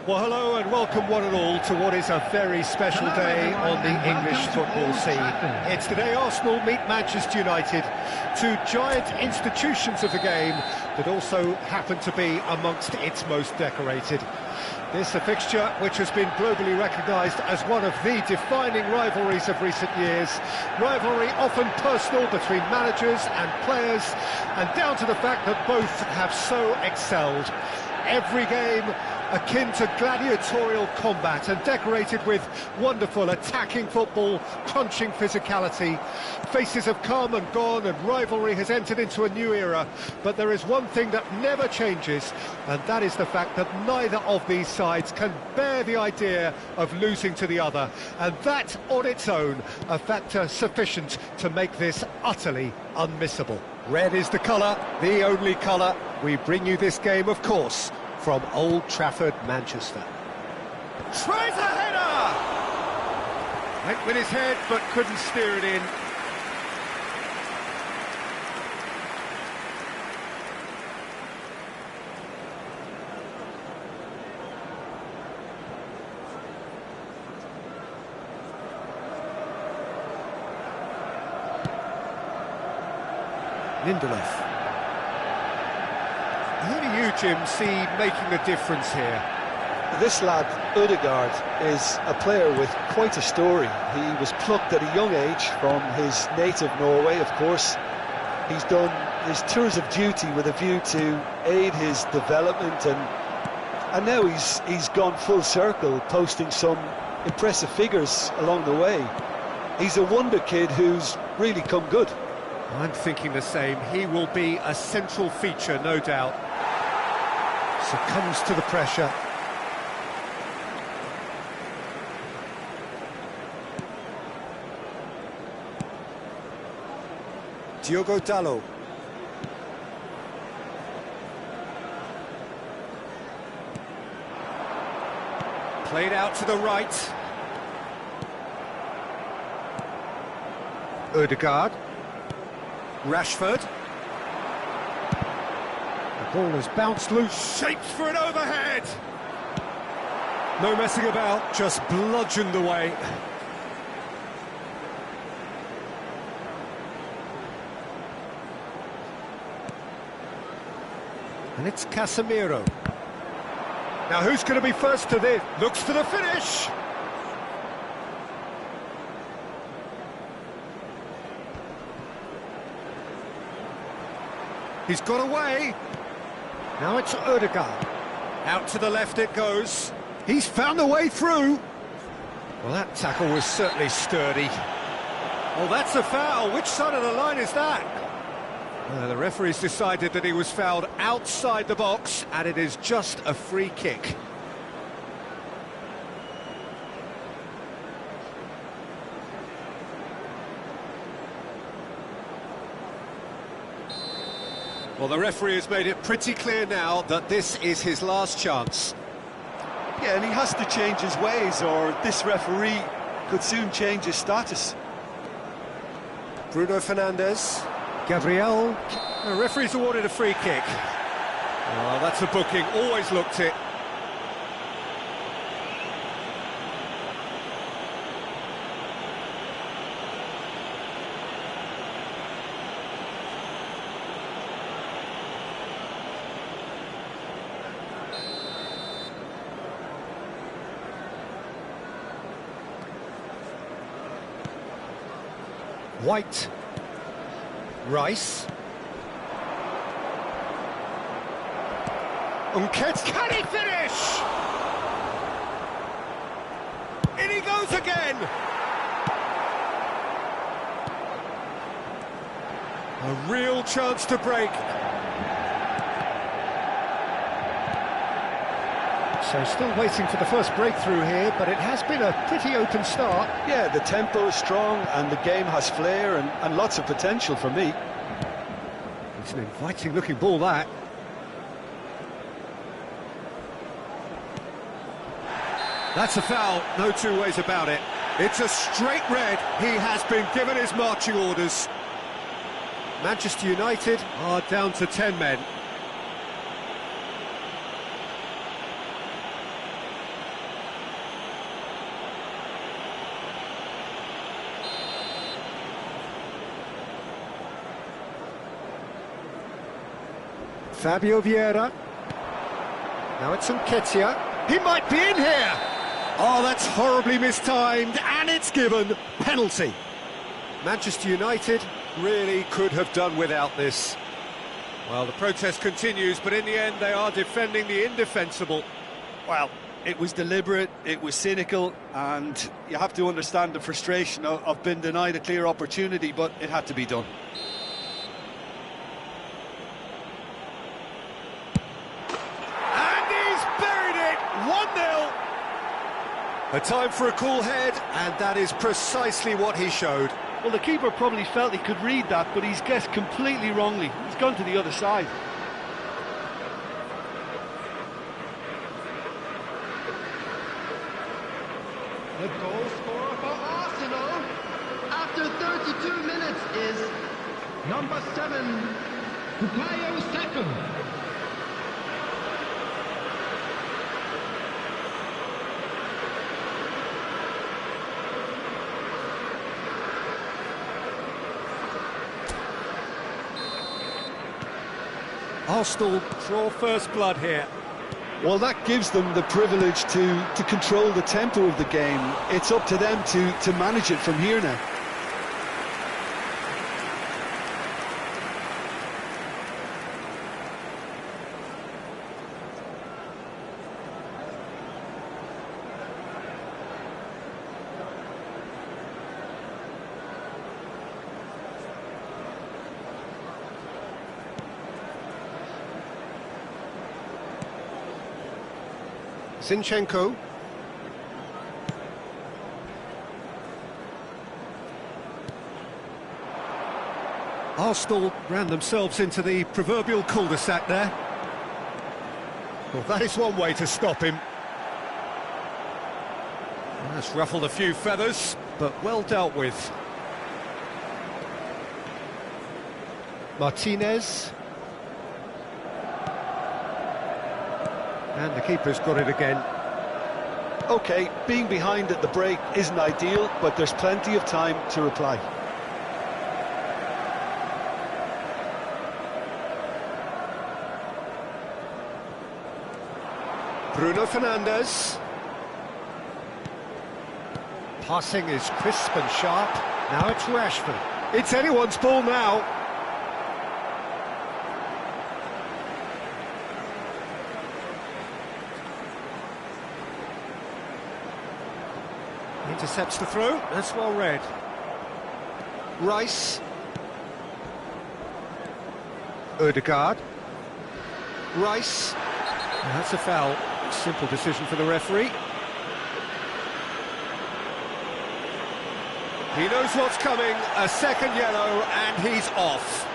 Well, hello and welcome one and all to what is a very special day on the English football scene. It's the day Arsenal meet Manchester United, two giant institutions of the game that also happen to be amongst its most decorated. This a fixture which has been globally recognised as one of the defining rivalries of recent years. Rivalry often personal between managers and players, and down to the fact that both have so excelled. Every game akin to gladiatorial combat and decorated with wonderful attacking football, punching physicality. Faces have come and gone and rivalry has entered into a new era, but there is one thing that never changes, and that is the fact that neither of these sides can bear the idea of losing to the other, and that on its own a factor sufficient to make this utterly unmissable. Red is the colour, the only colour. We bring you this game, of course, from Old Trafford, Manchester. Tries a header! Went with his head, but couldn't steer it in. Lindelof. Who do you, Jim, see making a difference here? This lad, Ødegaard, is a player with quite a story. He was plucked at a young age from his native Norway, of course. He's done his tours of duty with a view to aid his development, and now he's gone full circle, posting some impressive figures along the way. He's a wonder kid who's really come good. I'm thinking the same. He will be a central feature, no doubt. Succumbs to the pressure. Diogo Dalot. Played out to the right. Ødegaard. Rashford. The ball has bounced loose, shaped for an overhead. No messing about, just bludgeoned away. And it's Casemiro. Now who's going to be first to this? Looks for the finish. He's got away. Now it's Ødegaard. Out to the left it goes. He's found a way through. Well, that tackle was certainly sturdy. Oh, that's a foul. Which side of the line is that? The referee's decided that he was fouled outside the box, and it is just a free kick. Well, the referee has made it pretty clear now that this is his last chance. Yeah, and he has to change his ways, or this referee could soon change his status. Bruno Fernandes. Gabriel. The referee's awarded a free kick. Oh, that's a booking. Always looked it. White. Rice. Umtiti, can he finish? In he goes again! A real chance to break. So still waiting for the first breakthrough here, but it has been a pretty open start. Yeah, the tempo is strong and the game has flair and lots of potential for me. It's an inviting looking ball, that. That's a foul, no two ways about it. It's a straight red. He has been given his marching orders. Manchester United are down to 10 men. Fabio Vieira. Now it's Nketiah. He might be in here! Oh, that's horribly mistimed, and it's given. Penalty. Manchester United really could have done without this. Well, the protest continues, but in the end they are defending the indefensible. Well, it was deliberate, it was cynical, and you have to understand the frustration of being denied a clear opportunity, but it had to be done. And he's buried it! 1-0! A time for a cool head, and that is precisely what he showed. Well, the keeper probably felt he could read that, but he's guessed completely wrongly. He's gone to the other side. The goal scorer for Arsenal after 32 minutes is number 7, Bukayo Saka. Arsenal draw first blood here. Well, that gives them the privilege to control the tempo of the game. It's up to them to manage it from here now. Zinchenko. Arsenal ran themselves into the proverbial cul-de-sac there. Well, that is one way to stop him. That's ruffled a few feathers, but well dealt with. Martinez. And the keeper's got it again. OK, being behind at the break isn't ideal, but there's plenty of time to reply. Bruno Fernandes. Passing is crisp and sharp. Now it's Rashford. It's anyone's ball now. Intercepts the throw, that's well read. Rice. Ødegaard. Rice. And that's a foul. Simple decision for the referee. He knows what's coming, a second yellow, and he's off.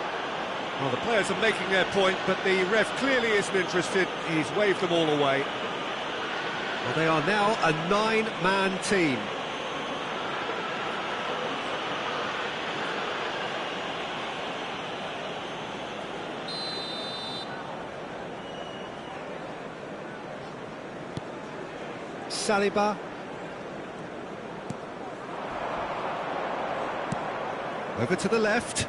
Well, the players are making their point, but the ref clearly isn't interested. He's waved them all away. Well, they are now a 9-man team. Saliba. Over to the left.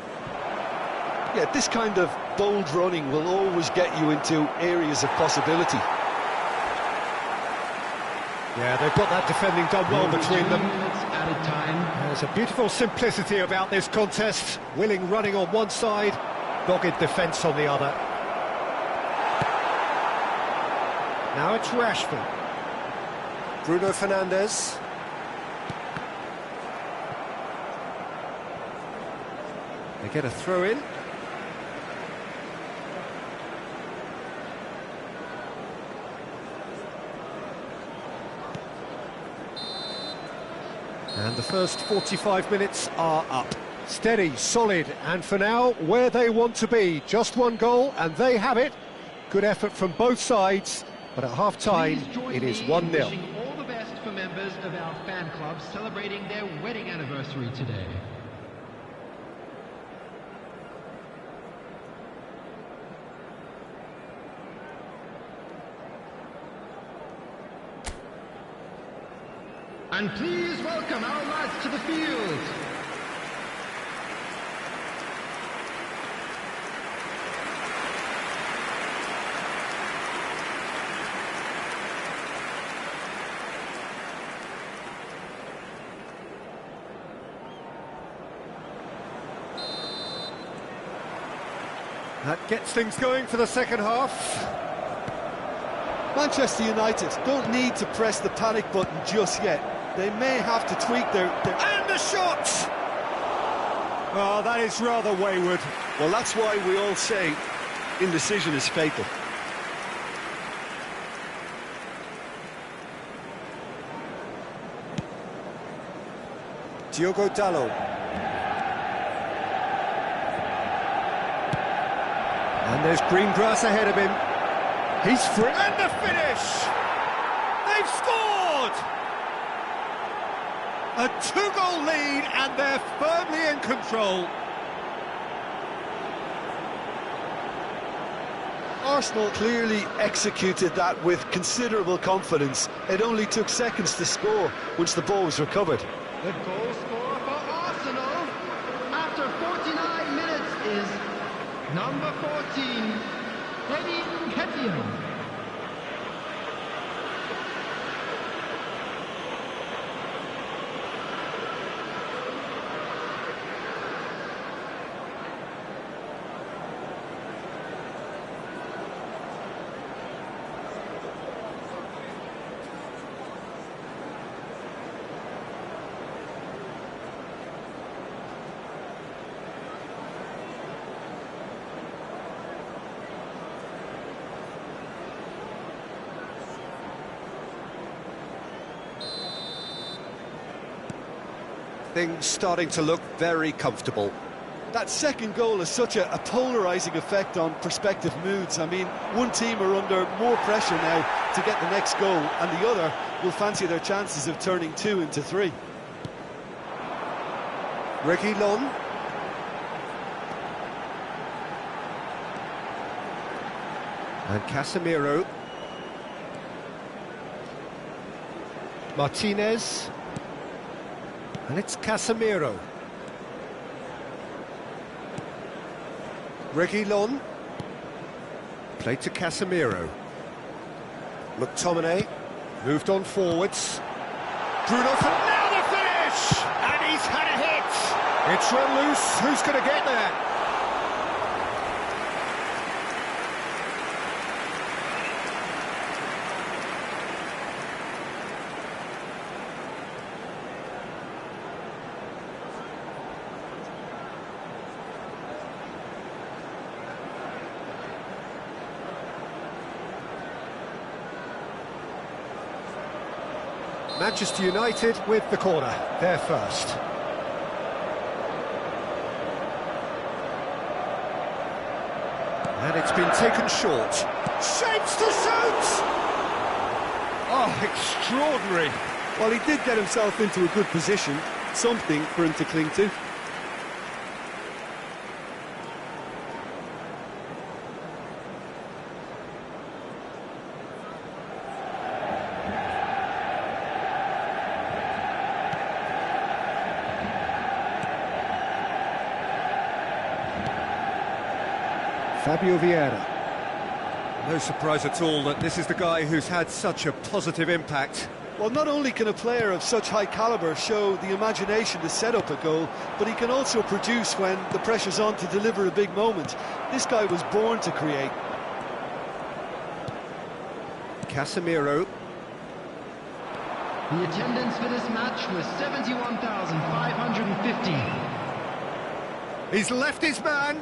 Yeah, this kind of bold running will always get you into areas of possibility. Yeah, they've got that defending done well between them. At a time. There's a beautiful simplicity about this contest. Willing running on one side, dogged defence on the other. Now it's Rashford. Bruno Fernandes. They get a throw in. And the first 45 minutes are up. Steady, solid, and for now, where they want to be. Just one goal, and they have it. Good effort from both sides, but at half-time, it is 1-0. Wishing all the best for members of our fan club celebrating their wedding anniversary today. And please welcome our lads to the field. That gets things going for the second half. Manchester United don't need to press the panic button just yet. They may have to tweak their... And the shot! Oh, that is rather wayward. Well, that's why we all say indecision is fatal. Diogo Dalot. And there's green grass ahead of him. He's free. And the finish! They've scored! A two-goal lead, and they're firmly in control. Arsenal clearly executed that with considerable confidence. It only took seconds to score once the ball was recovered. The goal scorer for Arsenal after 49 minutes is number 14, Eddie Nketiah. Things starting to look very comfortable. That second goal has such a polarising effect on prospective moods. I mean, one team are under more pressure now to get the next goal, and the other will fancy their chances of turning 2 into 3. Reguilón. And Casemiro. Martinez. And it's Casemiro. Reguilón. Played to Casemiro. McTominay moved on forwards. Bruno Fernandes, now the finish! And he's had a hit! It's run loose, who's going to get there? Manchester United with the corner, they're first. And it's been taken short. Shapes to shoot! Oh, extraordinary. Well, he did get himself into a good position, something for him to cling to. Fabio Vieira. No surprise at all that this is the guy who's had such a positive impact. Well, not only can a player of such high calibre show the imagination to set up a goal, but he can also produce when the pressure's on to deliver a big moment. This guy was born to create. Casemiro. The attendance for this match was 71,550. He's left his man.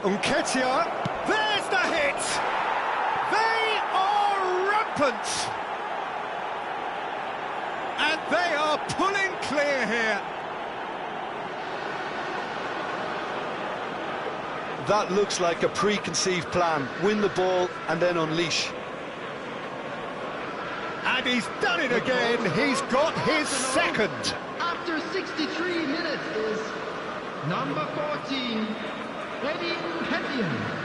Nketiah, there's the hit! They are rampant! And they are pulling clear here. That looks like a preconceived plan. Win the ball and then unleash. And he's done it again. He's got his second. After 63 minutes is number 14, Eddie Nketiah.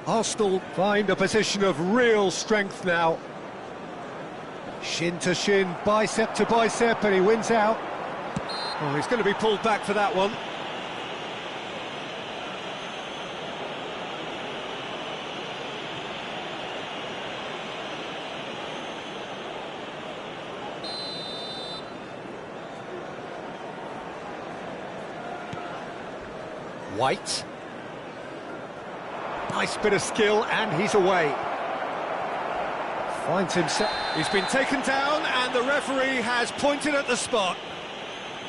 Arsenal find a position of real strength now. Shin to shin, bicep to bicep, and he wins out. Oh, he's going to be pulled back for that one. White. Nice bit of skill, and he's away. Finds himself. He's been taken down, and the referee has pointed at the spot.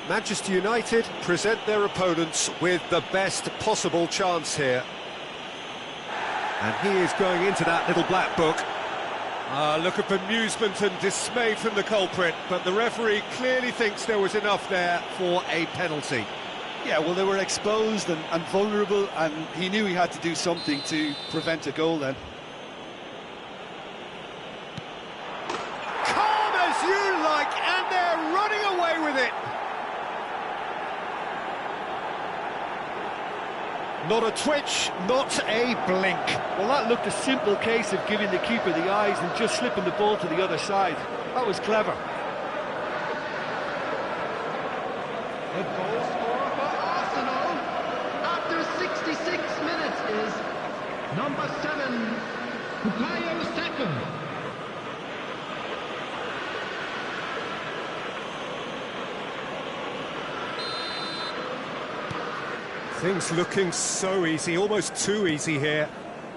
Manchester United present their opponents with the best possible chance here. And he is going into that little black book. Look at bemusement and dismay from the culprit, but the referee clearly thinks there was enough there for a penalty. Yeah, well, they were exposed and vulnerable, and he knew he had to do something to prevent a goal then. Calm as you like, and they're running away with it. Not a twitch, not a blink. Well, that looked a simple case of giving the keeper the eyes and just slipping the ball to the other side. That was clever. The goal scorer for Arsenal after 66 minutes is number 7, Bukayo Saka. Things looking so easy, almost too easy here.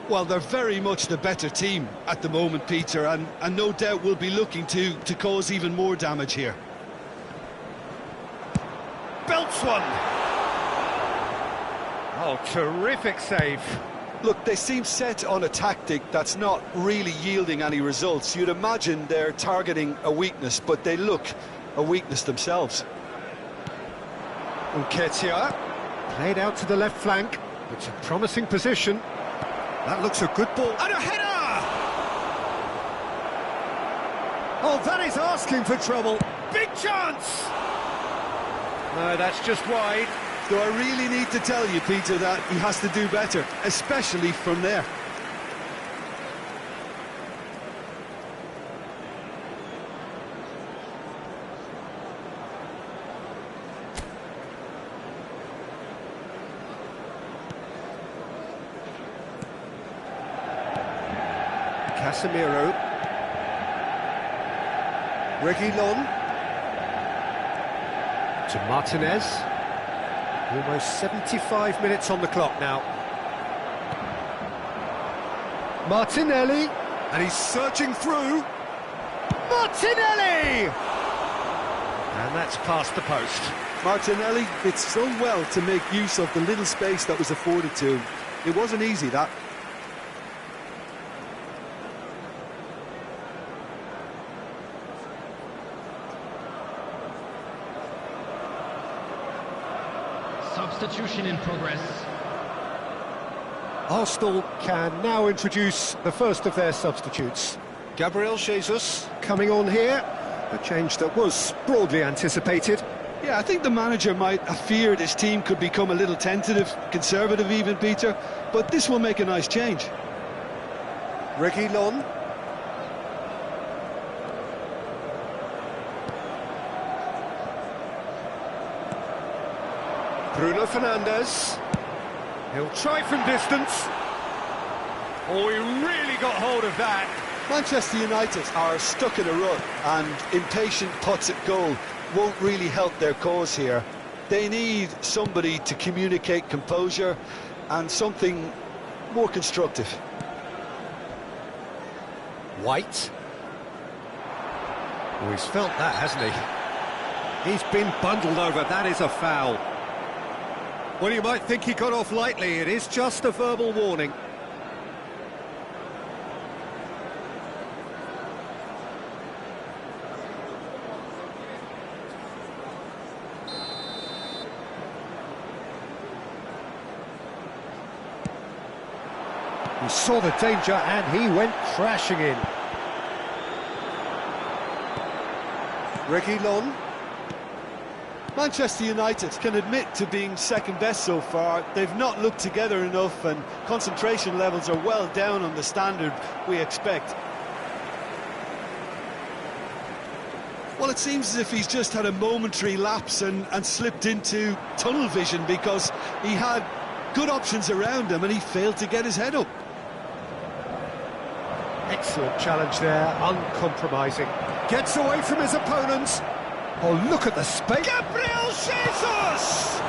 Well, they're very much the better team at the moment, Peter, and no doubt will be looking to cause even more damage here. Belts one. Oh, terrific save. Look, they seem set on a tactic that's not really yielding any results. You'd imagine they're targeting a weakness, but they look a weakness themselves. Nketiah. Played out to the left flank. It's a promising position. That looks a good ball. And a header! Oh, that is asking for trouble. Big chance! No, that's just wide. So I really need to tell you, Peter, that he has to do better, especially from there. Casemiro. Reguilon. To Martinez. Almost 75 minutes on the clock now. Martinelli. And he's surging through. Martinelli! And that's past the post. Martinelli did so well to make use of the little space that was afforded to him. It wasn't easy, that. Substitution in progress. Arsenal can now introduce the first of their substitutes. Gabriel Jesus coming on here, a change that was broadly anticipated. Yeah, I think the manager might have feared his team could become a little tentative, conservative even, Peter, but this will make a nice change. Reguilon. Bruno Fernandes. He'll try from distance. Oh, he really got hold of that. Manchester United are stuck in a rut, and impatient putts at goal won't really help their cause here. They need somebody to communicate composure and something more constructive. White. Oh, he's felt that, hasn't he? He's been bundled over. That is a foul. Well, you might think he got off lightly. It is just a verbal warning. He saw the danger and he went crashing in. Reguilon. Manchester United can admit to being second best so far. They've not looked together enough, and concentration levels are well down on the standard we expect. Well, it seems as if he's just had a momentary lapse and slipped into tunnel vision, because he had good options around him and he failed to get his head up. Excellent challenge there, uncompromising. Gets away from his opponents. Oh, look at the space. Gabriel Jesus!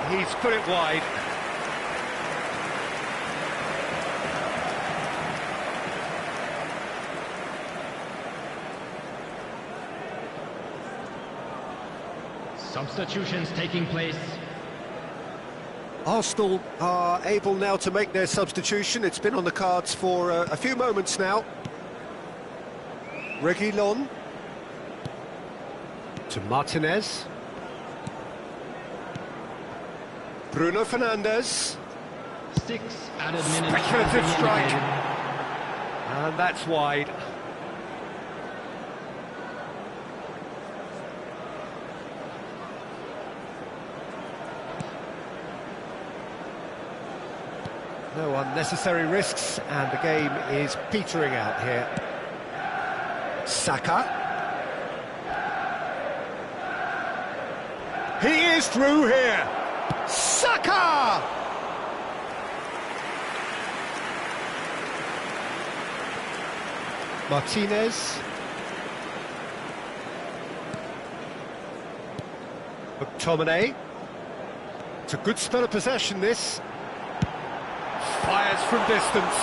he's put it wide. Substitutions taking place. Arsenal are able now to make their substitution. It's been on the cards for a few moments now. Reguilón to Martinez. Bruno Fernandes. 6 added minutes. Speculative strike. indicated. And that's wide. No unnecessary risks, and the game is petering out here. Saka. He is through here. Saka! Martinez. McTominay. It's a good spell of possession, this. Fires from distance.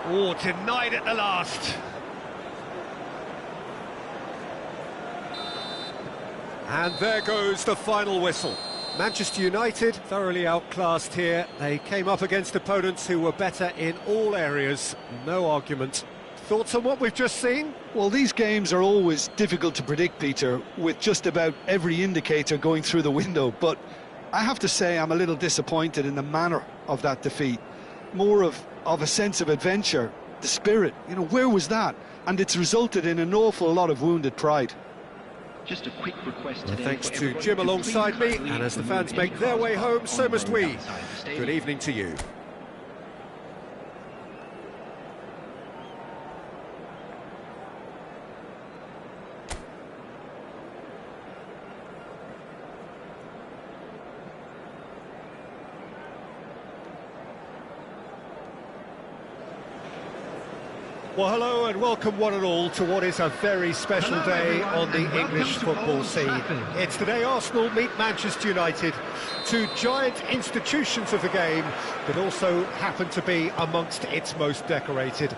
Oh, denied at the last. And there goes the final whistle. Manchester United thoroughly outclassed here. They came up against opponents who were better in all areas. No argument. Thoughts on what we've just seen? Well, these games are always difficult to predict, Peter, with just about every indicator going through the window. But I have to say I'm a little disappointed in the manner of that defeat. More of a sense of adventure, the spirit. You know, where was that? And it's resulted in an awful lot of wounded pride. Just a quick request Well, today. thanks for to everybody Jim to alongside me, please and as the remove fans any make their cars way home, parked so on the must road we. outside the stadium. Good evening to you. Well, hello and welcome one and all to what is a very special Hello, day everyone, on the and welcome English to football Old scene. Trafford. It's the day Arsenal meet Manchester United, two giant institutions of the game that also happen to be amongst its most decorated.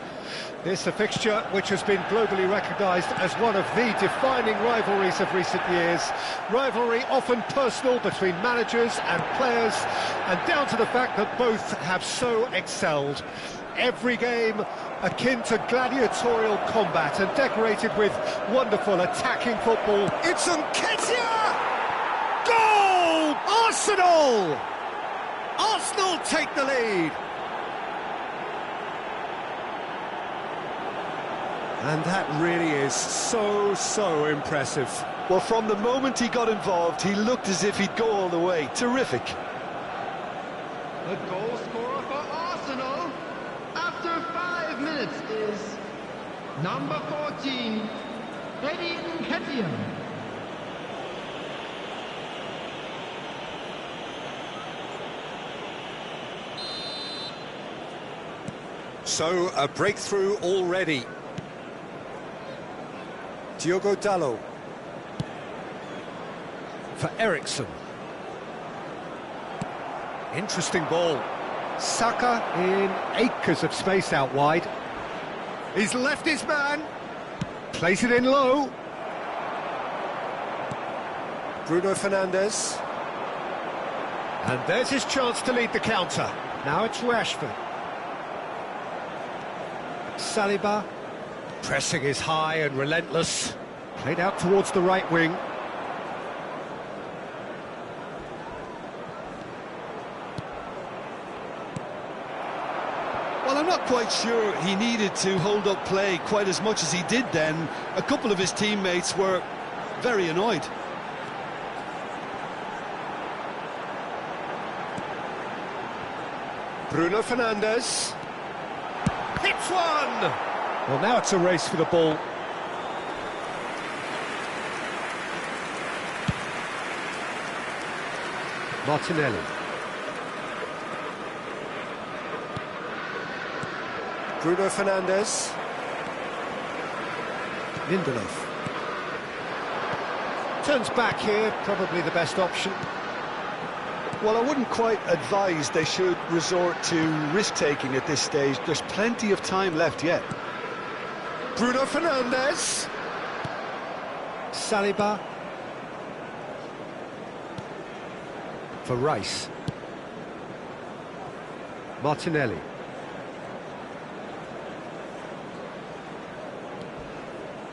This a fixture which has been globally recognised as one of the defining rivalries of recent years. Rivalry often personal between managers and players, and down to the fact that both have so excelled. Every game akin to gladiatorial combat and decorated with wonderful attacking football. It's Nketiah! Goal! Arsenal! Arsenal take the lead. And that really is so impressive. Well, from the moment he got involved, he looked as if he'd go all the way. Terrific. The goal scorer for Arsenal after 5 minutes is number 14, Eddie Nketiah. So, a breakthrough already. Diogo Dalot. For Eriksen. Interesting ball. Saka in acres of space out wide. He's left his man. Plays it in low. Bruno Fernandes. And there's his chance to lead the counter. Now it's Rashford. Saliba. Pressing is high and relentless. Played out towards the right wing. Well, I'm not quite sure he needed to hold up play quite as much as he did then. A couple of his teammates were very annoyed. Bruno Fernandes. Hits one! Well, now it's a race for the ball. Martinelli. Bruno Fernandes. Lindelof. Turns back here, probably the best option. Well, I wouldn't quite advise they should resort to risk-taking at this stage. There's plenty of time left yet. Bruno Fernandes. Saliba. For Rice. Martinelli.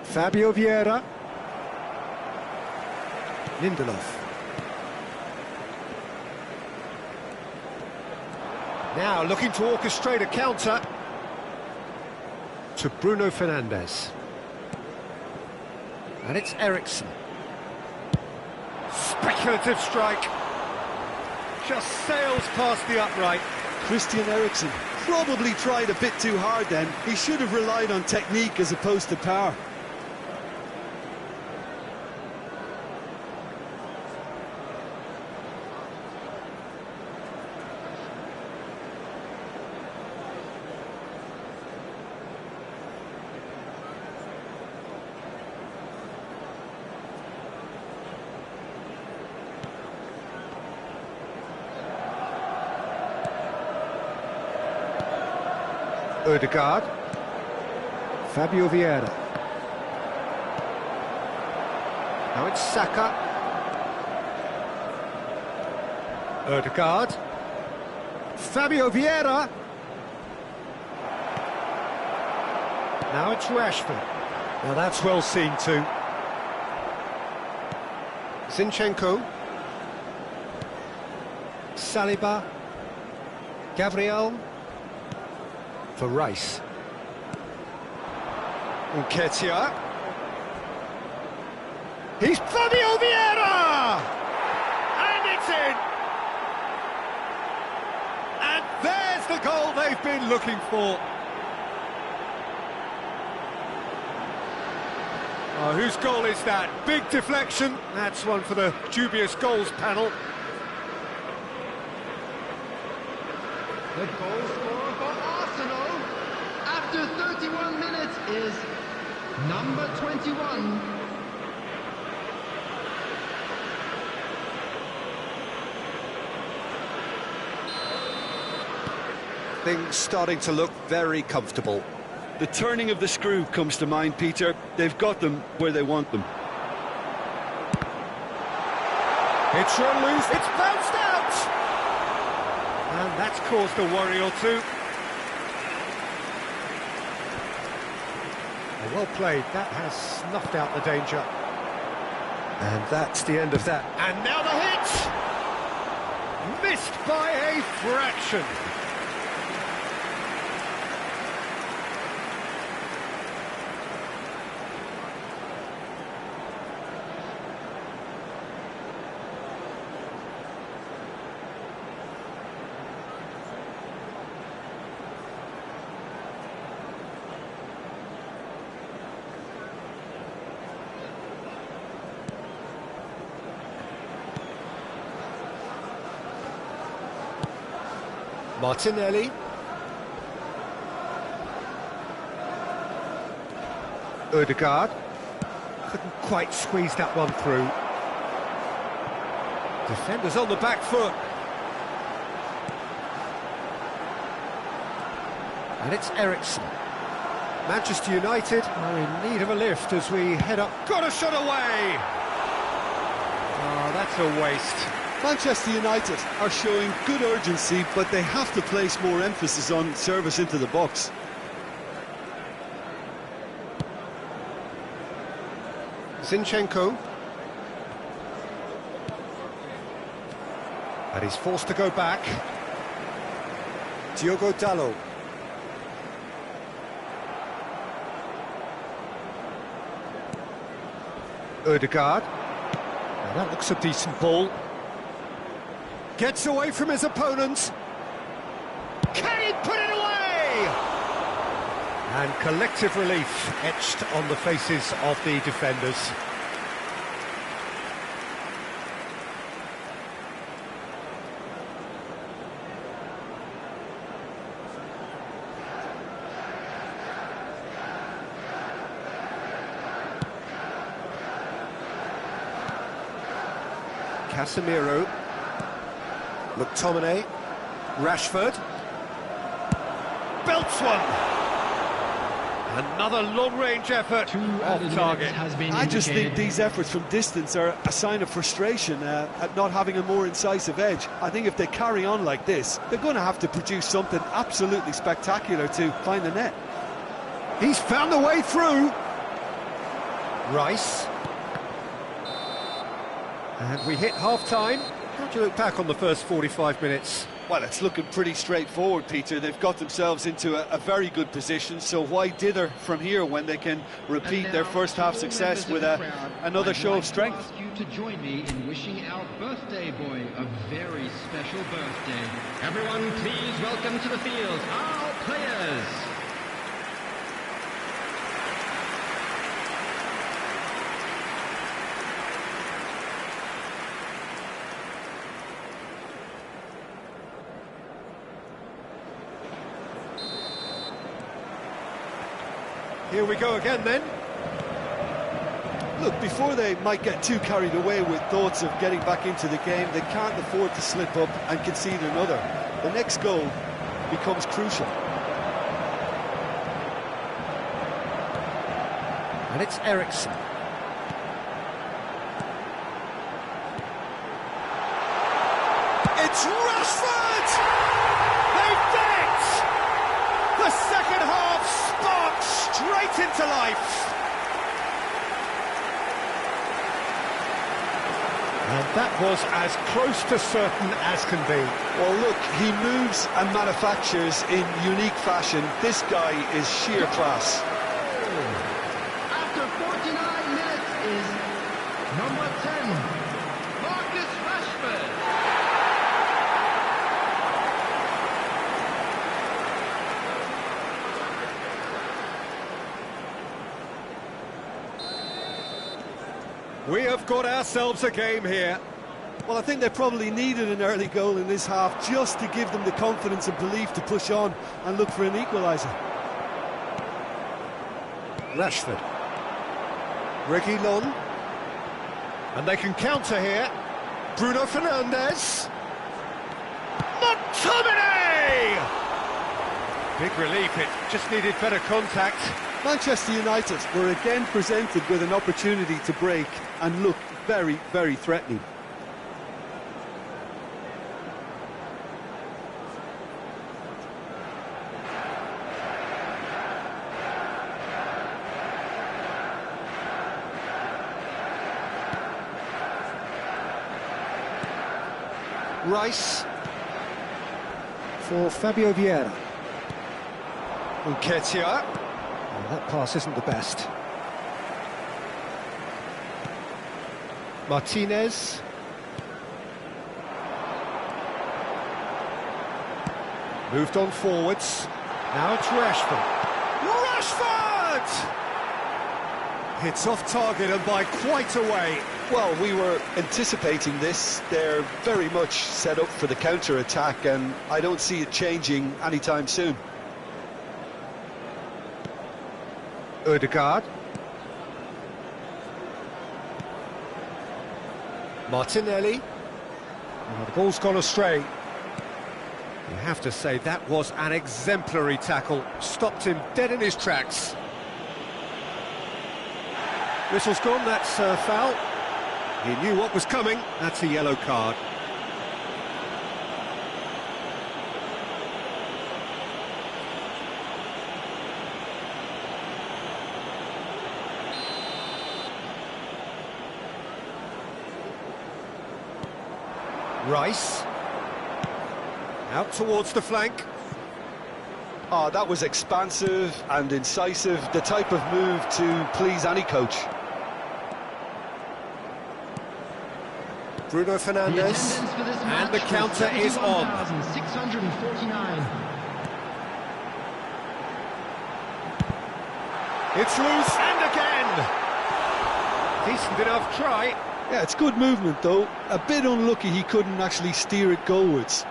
Fabio Vieira. Lindelof. Now looking to orchestrate a counter to Bruno Fernandes. And it's Eriksen. Speculative strike. Just sails past the upright. Christian Eriksen probably tried a bit too hard then. He should have relied on technique as opposed to power. Ødegaard. Fabio Vieira. Now it's Saka. Ødegaard. Fabio Vieira. Now it's Rashford. Now that's well seen too. Zinchenko. Saliba. Gabriel. For Rice. Nketiah. He's Fabio Vieira! And it's in! And there's the goal they've been looking for. Oh, whose goal is that? Big deflection. That's one for the dubious goals panel. The goal scorer for Arsenal after 31 minutes is number 21. Things starting to look very comfortable. The turning of the screw comes to mind, Peter. They've got them where they want them. It's run loose, it's bounced out! And that's caused a worry or two. Well played, that has snuffed out the danger. And that's the end of that. And now the hit! Missed by a fraction. Martinelli. Ødegaard. Couldn't quite squeeze that one through. Defenders on the back foot. And it's Eriksen. Manchester United are in need of a lift as we head up. Got a shot away! Oh, that's a waste. Manchester United are showing good urgency, but they have to place more emphasis on service into the box. Zinchenko. And he's forced to go back. Diogo Dalot. Ødegaard. Now that looks a decent ball. Gets away from his opponents. Can he put it away? And collective relief etched on the faces of the defenders. Casemiro. McTominay, Rashford, belts one. Another long-range effort off target. I just think these efforts from distance are a sign of frustration at not having a more incisive edge. I think if they carry on like this, they're going to have to produce something absolutely spectacular to find the net. He's found the way through. Rice. And we hit half-time. How do you look back on the first 45 minutes? Well, it's looking pretty straightforward, Peter. They've got themselves into a very good position, so why dither from here when they can repeat their first half success with another show of strength? I'd like to ask you to join me in wishing our birthday boy a very special birthday. Everyone, please welcome to the field our players. Here we go again then. Look, before they might get too carried away with thoughts of getting back into the game, they can't afford to slip up and concede another. The next goal becomes crucial. And it's Eriksen. It's Rashford! They've done it! The second half sparks straight into life. And that was as close to certain as can be. Well, look, he moves and manufactures in unique fashion. This guy is sheer class. After 49 minutes is number 10, Marcus Rashford. We have got ourselves a game here. Well, I think they probably needed an early goal in this half just to give them the confidence and belief to push on and look for an equaliser. Rashford. Reguilon. And they can counter here. Bruno Fernandes. McTominay! Big relief, it just needed better contact. Manchester United were again presented with an opportunity to break and looked very, very threatening. Rice for Fabio Vieira. Nketiah. Oh, that pass isn't the best. Martinez. Moved on forwards. Now it's Rashford. Rashford! Hits off target and by quite a way. Well, we were anticipating this. They're very much set up for the counter-attack, and I don't see it changing anytime soon. Ødegaard. Martinelli. Oh, the ball's gone astray. You have to say that was an exemplary tackle. Stopped him dead in his tracks. Whistle's gone, that's a foul. He knew what was coming, that's a yellow card. Rice. Out towards the flank. Oh, that was expansive and incisive, the type of move to please any coach. Bruno Fernandes, and the counter is on. 649. It's loose, and again! Decent enough try. Yeah, it's good movement though. A bit unlucky he couldn't actually steer it goalwards.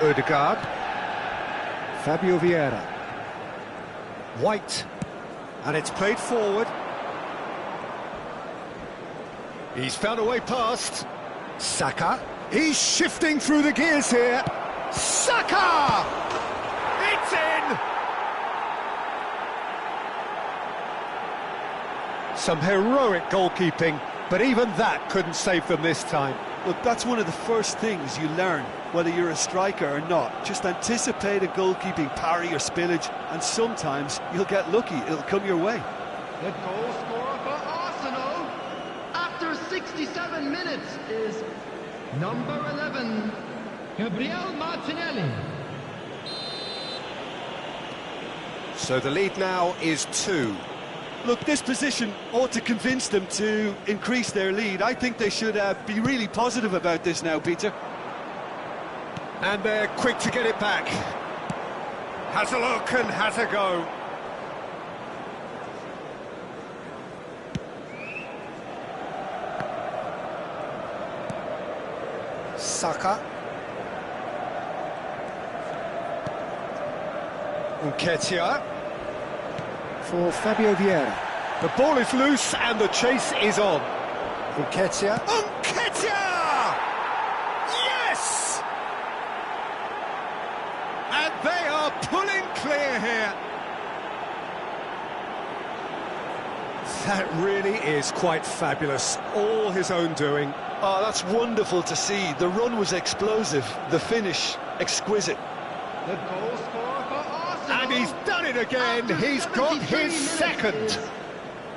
Ødegaard. Fabio Vieira. White. And it's played forward. He's found a way past. Saka. He's shifting through the gears here. Saka! It's in! Some heroic goalkeeping, but even that couldn't save them this time. Look, that's one of the first things you learn, whether you're a striker or not. Just anticipate a goalkeeping parry or spillage, and sometimes you'll get lucky, it'll come your way. The goal scorer for Arsenal after 67 minutes is number 11, Gabriel Martinelli. So the lead now is 2. Look, this position ought to convince them to increase their lead. I think they should be really positive about this now, Peter. And they're quick to get it back. Has a look and has a go. Saka. Nketiah. For Fabio Vieira. The ball is loose and the chase is on. Nketiah. Nketiah! Yes! And they are pulling clear here. That really is quite fabulous. All his own doing. Oh, that's wonderful to see. The run was explosive, the finish exquisite. The goal scorer for Arsenal. And he's done it again. He's got his second.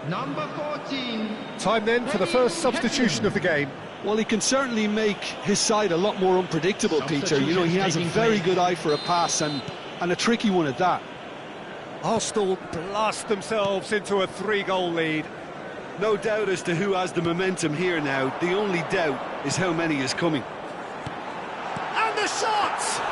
Number 14. Time then for the first substitution of the game. Well, he can certainly make his side a lot more unpredictable, Peter. You know, he has a very good eye for a pass and a tricky one at that. Arsenal blast themselves into a 3-goal lead. No doubt as to who has the momentum here now. The only doubt is how many is coming. And the shot!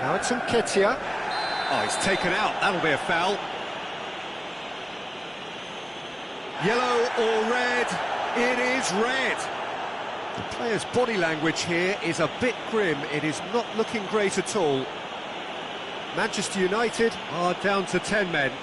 Now it's Nketiah. Oh, he's taken out. That'll be a foul. Yellow or red? It is red. The player's body language here is a bit grim. It is not looking great at all. Manchester United are down to 10 men.